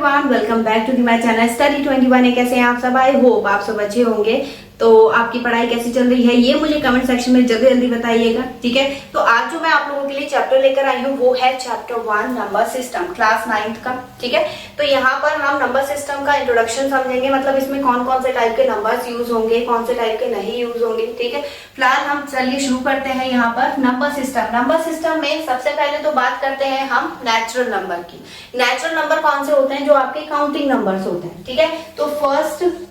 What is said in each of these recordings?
Everyone, welcome back to my channel study 21। कैसे हैं आप सब? आई होप आप सब अच्छे होंगे। तो आपकी पढ़ाई कैसी चल रही है ये मुझे कमेंट सेक्शन में जल्दी जल्दी बताइएगा, ठीक है। तो आज जो मैं आप लोगों के लिए चैप्टर लेकर आई हूँ वो है chapter 1 number system, class 9th का, ठीक है। तो यहाँ पर हम नंबर सिस्टम का इंट्रोडक्शन समझेंगे, मतलब इसमें कौन कौन से टाइप के नंबर्स यूज होंगे, कौन से टाइप के नहीं यूज होंगे, ठीक है। फिलहाल हम चलिए शुरू करते हैं यहाँ पर नंबर सिस्टम। नंबर सिस्टम में सबसे पहले तो बात करते हैं हम नेचुरल नंबर की। नेचुरल नंबर कौन से होते हैं? जो आपके काउंटिंग नंबर्स होते हैं, ठीक है। तो फर्स्ट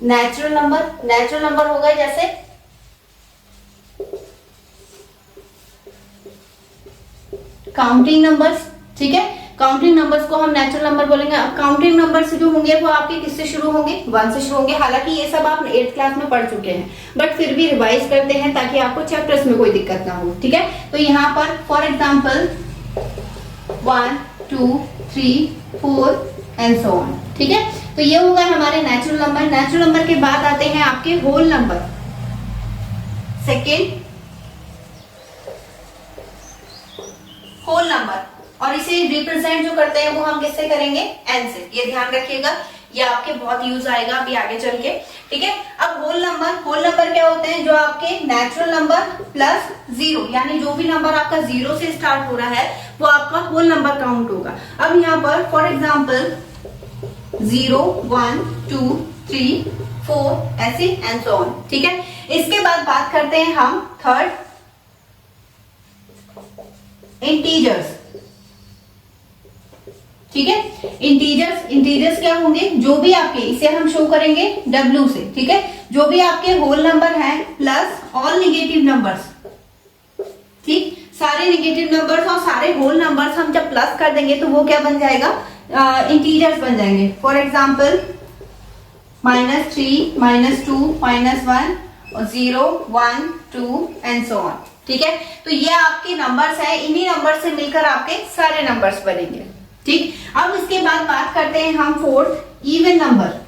नेचुरल नंबर हो गए जैसे काउंटिंग नंबर्स, ठीक है। काउंटिंग नंबर्स को हम नेचुरल नंबर बोलेंगे। अब काउंटिंग नंबर्स जो होंगे वो आपके किससे शुरू होंगे? 1 से शुरू होंगे। हालांकि ये सब आप 8th क्लास में पढ़ चुके हैं, बट फिर भी रिवाइज करते हैं ताकि आपको चैप्टर्स में कोई दिक्कत ना हो, ठीक है। तो यहाँ पर for example 1 2 3 4 and so on, ठीक है। तो ये हो गए हमारे नेचुरल नंबर। नेचुरल नंबर के बाद आते हैं आपके whole number. Second whole number, और इसे रिप्रेजेंट जो करते हैं वो हम किससे करेंगे? एन से। ये ध्यान रखिएगा, ये आपके बहुत यूज आएगा अभी आगे चल के, ठीक है। अब होल नंबर क्या होते हैं? जो आपके नेचुरल नंबर प्लस 0, यानी जो भी नंबर आपका 0 से स्टार्ट हो रहा है वो आपका होल नंबर काउंट होगा। अब यहाँ पर फॉर एग्जाम्पल 0 1 2 3 4 ऐसे एंड सो ऑन, ठीक है। इसके बाद बात करते हैं हम थर्ड इंटीजर्स, ठीक है। इंटीजर्स क्या होंगे? जो भी आपके, इसे हम शो करेंगे W से, ठीक है। जो भी आपके होल नंबर हैं प्लस ऑल नेगेटिव नंबर्स, ठीक। सारे नेगेटिव नंबर्स और सारे होल नंबर्स हम जब प्लस कर देंगे तो वो क्या बन जाएगा? इंटीजर्स बन जाएंगे। फॉर एग्जाम्पल -3 -2 -1 और 0 1 2 एंड सो ऑन, ठीक है। तो ये आपके नंबर्स हैं, इन्हीं नंबर से मिलकर आपके सारे नंबर्स बनेंगे, ठीक। अब इसके बाद बात करते हैं हम fourth even number.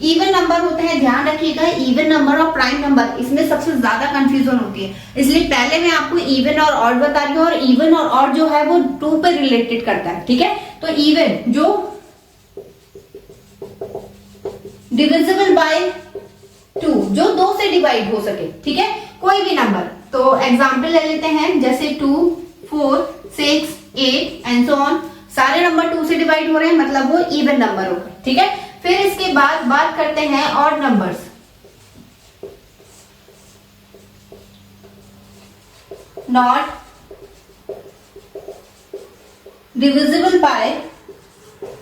Even number होते हैं, ध्यान रखिएगा, इवन नंबर और प्राइम नंबर, इसमें सबसे ज्यादा कंफ्यूजन होती है। इसलिए पहले मैं आपको इवन और ऑड बता रही हूँ, और इवन और ऑड जो है वो 2 पे रिलेटेड करता है, ठीक है। तो इवन जो डिविजिबल बाय 2, जो 2 से डिवाइड हो सके, ठीक है, कोई भी नंबर। तो एग्जाम्पल ले लेते हैं, जैसे 2 4 6 8 एंड सो ऑन। सारे नंबर 2 से डिवाइड हो रहे हैं, मतलब वो इवन नंबर होगा, ठीक है। फिर इसके बाद बात करते हैं odd numbers. Not divisible by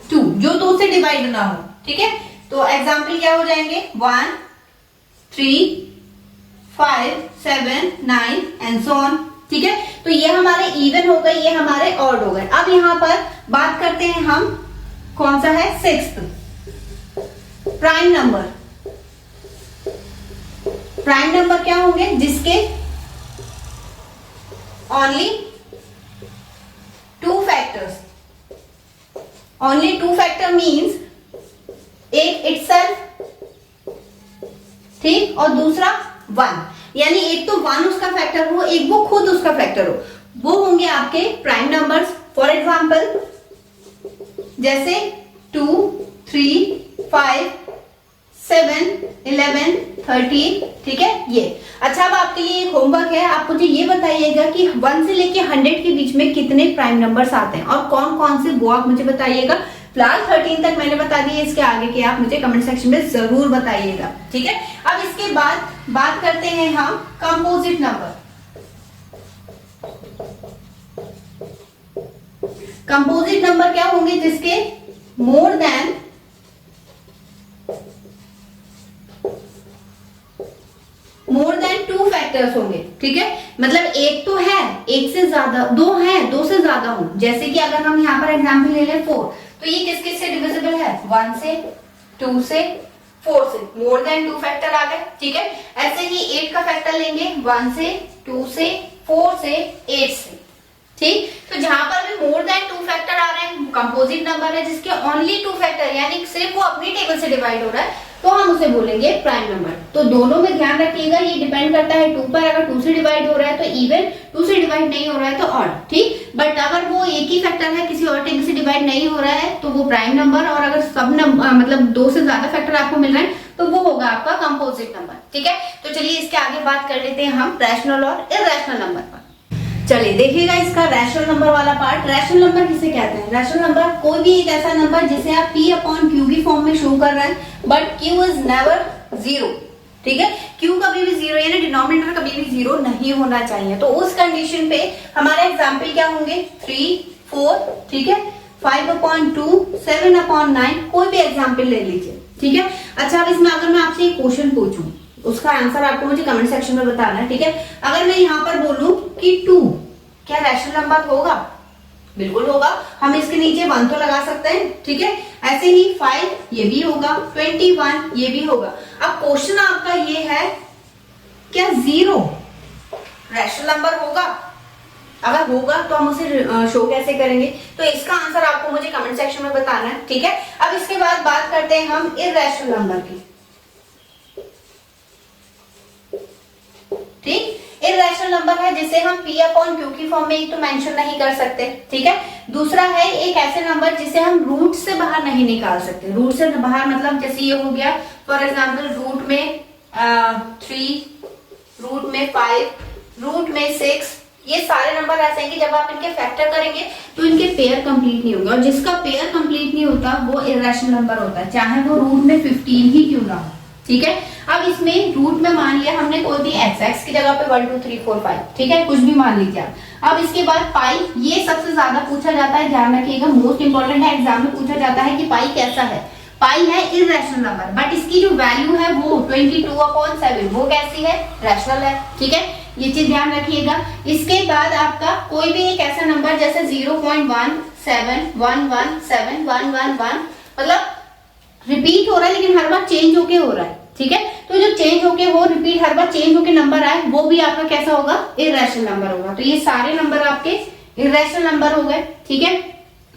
2, जो 2 से डिवाइड ना हो, ठीक है। तो एग्जाम्पल क्या हो जाएंगे? 1 3 5 7 9 एंड सो ऑन, ठीक है। तो ये हमारे इवन हो गए, ये हमारे ऑड हो गए। अब यहां पर बात करते हैं हम, कौन सा है? 6th prime number. Prime number क्या होंगे? जिसके only 2 factors, only 2 factor means एक इटसेल्फ, ठीक, और दूसरा 1, यानी एक तो 1 उसका फैक्टर हो, एक वो खुद उसका फैक्टर हो, वो होंगे आपके प्राइम नंबर्स। फॉर एग्जाम्पल जैसे 2 3 5 7 11 13, ठीक है। ये अच्छा, अब आपके लिए एक होमवर्क है, आप मुझे ये बताइएगा कि 1 से लेके 100 के बीच में कितने प्राइम नंबर्स आते हैं और कौन कौन से, वो आप मुझे बताइएगा। फिलहाल 13 तक मैंने बता दिए, इसके आगे के आप मुझे कमेंट सेक्शन में जरूर बताइएगा, ठीक है। अब इसके बाद बात करते हैं हम कंपोजिट नंबर। कंपोजिट नंबर क्या होंगे? जिसके मोर देन 2 फैक्टर्स होंगे, ठीक है। मतलब एक तो है, एक से ज्यादा, 2 है, 2 से ज्यादा हो। जैसे कि अगर हम यहाँ पर एग्जाम्पल ले लें 4, तो ये किस किस से डिविजिबल है? 1 से 2 से 4 से, मोर देन 2 फैक्टर आ गए, ठीक है। ऐसे ही 8 का फैक्टर लेंगे, 1 से 2 से 4 से 8 से, ठीक। तो जहां पर भी मोर देन 2 फैक्टर आ रहे हैं, कंपोजिट नंबर है। जिसके ओनली 2 फैक्टर, यानी सिर्फ वो अपनी टेबल से डिवाइड हो रहा है, तो हम उसे बोलेंगे प्राइम नंबर। तो दोनों में ध्यान रखिएगा, ये डिपेंड करता है 2 पर। अगर 2 से डिवाइड हो रहा है तो इवन, 2 से डिवाइड नहीं हो रहा है तो ऑड, ठीक। बट अगर वो एक ही फैक्टर है, किसी और टेबल से डिवाइड नहीं हो रहा है तो वो प्राइम नंबर, और अगर सब नंबर मतलब 2 से ज्यादा फैक्टर आपको मिल रहे हैं तो वो होगा आपका कंपोजिट नंबर, ठीक है। तो चलिए इसके आगे बात कर लेते हैं हम रैशनल और इरैशनल नंबर पर। चलिए देखिएगा इसका रैशनल नंबर वाला पार्ट। रैशनल नंबर किसे कहते हैं? रैशनल नंबर कोई भी एक ऐसा नंबर जिसे आप P अपॉन Q की फॉर्म में शो कर रहे हैं, but Q is never zero, ठीक है। Q कभी भी जीरो, यानी डिनोमिनेटर कभी भी जीरो नहीं होना चाहिए। तो उस कंडीशन पे हमारे एग्जाम्पल क्या होंगे? 3, 4, ठीक है, 5/2, 7/9, कोई भी एग्जाम्पल ले लीजिए, ठीक है। अच्छा, अब इसमें अगर मैं आपसे एक क्वेश्चन पूछूं, उसका आंसर आपको मुझे कमेंट सेक्शन में बताना है, ठीक है। अगर मैं यहाँ पर बोलूं कि 2 क्या रैशनल नंबर होगा? बिल्कुल होगा। हम इसके नीचे 1 तो लगा सकते हैं, ठीक है। ऐसे ही 5 ये भी होगा, 21 ये भी होगा। अब क्वेश्चन आपका ये है, क्या 0 रैशनल नंबर होगा? अगर होगा तो हम उसे शो कैसे करेंगे? तो इसका आंसर आपको मुझे कमेंट सेक्शन में बताना है, ठीक है। अब इसके बाद बात करते हैं हम इरैशनल नंबर की, ठीक। इरैशनल नंबर है जिसे हम P अपॉन Q की फॉर्म में एक तो मेंशन नहीं कर सकते, ठीक है। दूसरा है एक ऐसे नंबर जिसे हम रूट से बाहर नहीं निकाल सकते। रूट से बाहर मतलब जैसे ये हो गया, फॉर एग्जांपल रूट में 3, रूट में 5, रूट में 6, ये सारे नंबर ऐसे हैं कि जब आप इनके फैक्टर करेंगे तो इनके पेयर कंप्लीट नहीं होंगे, और जिसका पेयर कंप्लीट नहीं होता वो इरैशनल नंबर होता है, चाहे वो रूट में 15 ही क्यों ना हो, ठीक है। अब इसमें रूट में मान लिया हमने कोई भी x की जगह पे 1 2 3 4 5, ठीक है, कुछ भी मान लीजिए आप। अब इसके बाद पाई, ये सबसे ज्यादा पूछा जाता है, ध्यान रखिएगा, मोस्ट इंपोर्टेंट है, एग्जाम में पूछा जाता है कि पाई कैसा है। पाई है इरैशनल नंबर, बट इसकी जो वैल्यू है वो 22/7, वो कैसी है? रैशनल है, ठीक है। ये चीज ध्यान रखिएगा। इसके बाद आपका कोई भी एक ऐसा नंबर जैसे 0.17117111 मतलब रिपीट हो रहा है लेकिन हर बार चेंज होके हो रहा है, ठीक है। तो जो चेंज होके हो, रिपीट हर बार चेंज होके नंबर आए, वो भी आपका कैसा होगा? इरैशनल नंबर होगा। तो ये सारे नंबर आपके इरैशनल नंबर हो गए, ठीक है।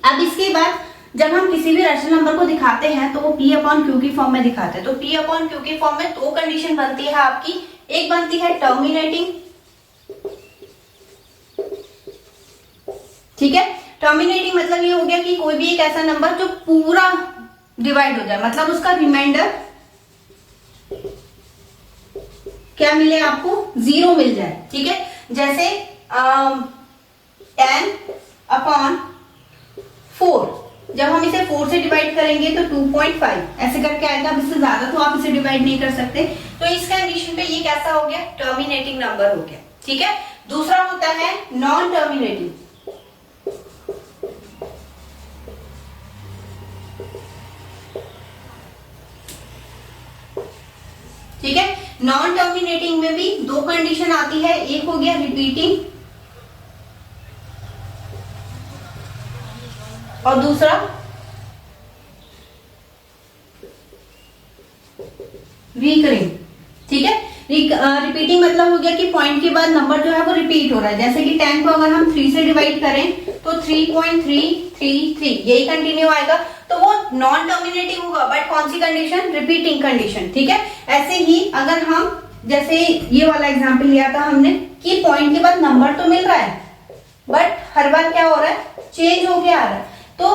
अब इसके बाद जब हम किसी भी रैशनल नंबर को दिखाते हैं तो वो P अपॉन Q की फॉर्म में दिखाते हैं। तो P अपॉन Q की फॉर्म में 2 कंडीशन बनती है आपकी। एक बनती है टर्मिनेटिंग, ठीक है। टर्मिनेटिंग मतलब ये हो गया कि कोई भी एक ऐसा नंबर जो पूरा डिवाइड हो जाए, मतलब उसका रिमाइंडर क्या मिले आपको? 0 मिल जाए, ठीक है। जैसे 10/4, जब हम इसे 4 से डिवाइड करेंगे तो 2.5 ऐसे करके आएगा। अब इससे ज्यादा तो आप इसे डिवाइड नहीं कर सकते। तो इस कंडीशन पे ये कैसा हो गया? टर्मिनेटिंग नंबर हो गया, ठीक है। दूसरा होता है नॉन टर्मिनेटिंग, ठीक है। नॉन टर्मिनेटिंग में भी 2 कंडीशन आती है, एक हो गया रिपीटिंग और दूसरा रिकरिंग, ठीक है। रिपीटिंग मतलब हो गया कि पॉइंट के बाद नंबर जो है वो रिपीट हो रहा है। जैसे कि 10 को अगर हम 3 से डिवाइड करें तो 3.333 यही कंटिन्यू आएगा, तो वो नॉन टर्मिनेटिंग होगा, बट कौन सी कंडीशन? रिपीटिंग कंडीशन, ठीक है। ऐसे ही अगर हम जैसे ये वाला एग्जांपल लिया था हमने कि पॉइंट के बाद नंबर तो मिल रहा है बट हर बार क्या हो रहा है? चेंज होके आ रहा है। तो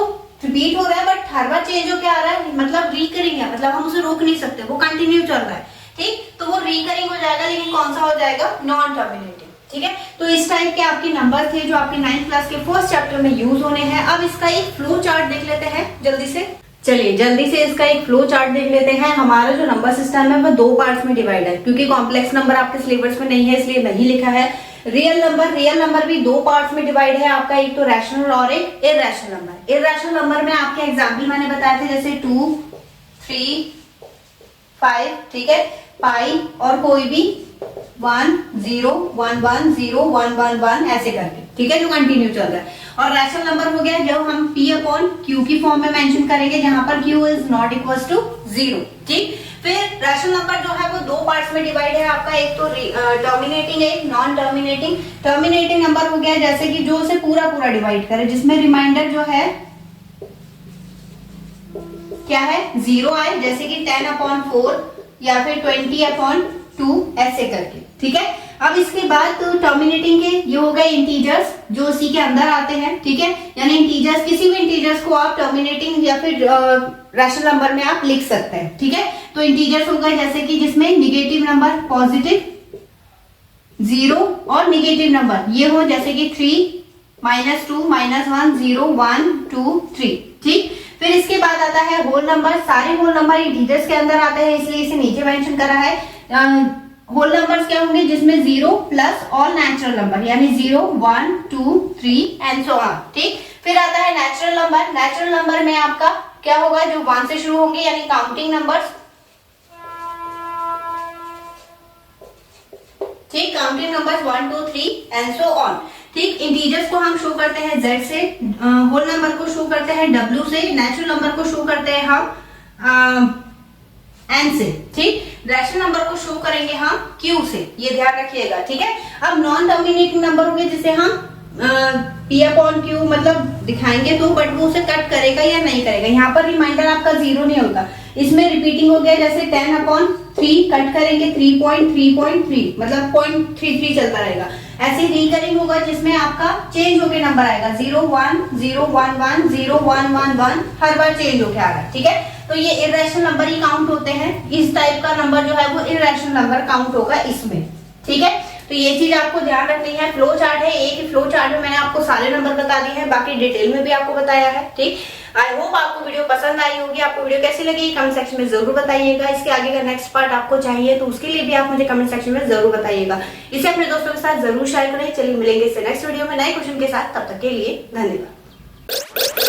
रिपीट हो रहा है बट हर बार चेंज होके आ रहा है, मतलब रिकरिंग है, मतलब हम उसे रोक नहीं सकते, वो कंटिन्यू चल रहा है, ठीक। तो वो रिकरिंग हो जाएगा, लेकिन कौन सा हो जाएगा? नॉन टर्मिनेटिंग, ठीक है। तो इस टाइप के आपके नंबर थे जो आपके 9th क्लास के फर्स्ट चैप्टर में यूज होने हैं। अब इसका एक फ्लो चार्ट देख लेते हैं जल्दी से। चलिए जल्दी से इसका एक फ्लो चार्ट देख लेते हैं। हमारा जो नंबर सिस्टम है वो 2 पार्ट्स में डिवाइड है, क्योंकि कॉम्प्लेक्स नंबर आपके सिलेबस में नहीं है इसलिए नहीं लिखा है। रियल नंबर भी 2 पार्ट्स में डिवाइड है आपका, एक तो रैशनल और एक इरैशनल नंबर। इरैशनल नंबर में आपके एग्जाम्पल मैंने बताए थे, जैसे 2, 3, 5, ठीक है, पाई और कोई भी 1 0 1 1 0 1 1 1 ऐसे करके, ठीक है, जो कंटिन्यू चल रहा है। और रैशनल नंबर हो गया जब हम P अपॉन Q की फॉर्म में मेंशन करेंगे, जहां पर Q is not equal to 0, ठीक। फिर रैशनल नंबर जो है वो 2 पार्ट्स में डिवाइड है आपका, एक तो टर्मिनेटिंग, एक नॉन टर्मिनेटिंग। टर्मिनेटिंग नंबर हो गया जैसे कि जो उसे पूरा डिवाइड करे, जिसमें रिमाइंडर जो है, क्या है 0 आए, जैसे कि 10/4 या फिर 20/2 ऐसे करके, ठीक है। अब इसके बाद तो टर्मिनेटिंग के ये हो गए इंटीजर्स जो उसी के अंदर आते हैं, ठीक है। यानी इंटीजर्स, किसी भी इंटीजर्स को आप टर्मिनेटिंग या फिर रैशनल नंबर में आप लिख सकते हैं, ठीक है। तो इंटीजर्स हो गए जैसे कि जिसमें निगेटिव नंबर, पॉजिटिव, 0 और निगेटिव नंबर ये हो, जैसे कि 3, -2, -1, 0, 1, 2, 3, ठीक। फिर इसके बाद आता है होल नंबर। सारे होल नंबर इंटीजर्स के अंदर आते हैं, इसलिए इसे नीचे मेंशन करा है। होल नंबर्स क्या होंगे, जिसमें 0 प्लस ऑल नेचुरल नंबर, यानी 0, 1, 2, 3 एंड सो ऑन, ठीक। फिर आता है नेचुरल नंबर। नेचुरल नंबर में आपका क्या होगा, जो 1 से शुरू होंगे, यानी काउंटिंग नंबर्स, ठीक। Counting numbers 1, 2, 3 and so on, ठीक। इंटीजर्स को हम शो करते हैं Z से, होल नंबर को शो करते हैं W से, नेचुरल नंबर को शो करते हैं हम N से, ठीक। रैशनल नंबर को शो करेंगे हम Q से, ये ध्यान रखिएगा, ठीक है। अब नॉन टर्मिनेटिंग नंबर होंगे जिसे हम P/Q मतलब दिखाएंगे तो, बट वो उसे कट करेगा या नहीं करेगा। यहाँ पर रिमाइंडर आपका 0 नहीं होगा, इसमें रिपीटिंग हो गया, जैसे 10/3 कट करेंगे 3.3.3 मतलब 0.33 चलता रहेगा। ऐसे रिकरिंग होगा जिसमें आपका चेंज होके नंबर आएगा 0, 1, 0, 1, 1, 0, 1, 1, 1, हर बार चेंज होके आ रहा है, ठीक है। तो ये इर्रेशनल नंबर ही काउंट होते हैं। इस टाइप का नंबर जो है वो इर्रेशनल नंबर काउंट होगा इसमें, ठीक है। तो ये चीज आपको ध्यान रखनी है। फ्लो चार्ट है, एक ही फ्लो चार्ट में मैंने आपको सारे नंबर बता दिए हैं, बाकी डिटेल में भी आपको बताया है, ठीक। आई होप आपको वीडियो पसंद आई होगी। आपको वीडियो कैसी लगी कमेंट सेक्शन में जरूर बताइएगा। इसके आगे का नेक्स्ट पार्ट आपको चाहिए तो उसके लिए भी आप मुझे कमेंट सेक्शन में जरूर बताइएगा। इसे अपने दोस्तों के साथ जरूर शेयर करें। चलिए मिलेंगे इससे नेक्स्ट वीडियो में नए क्वेश्चन के साथ, तब तक के लिए धन्यवाद।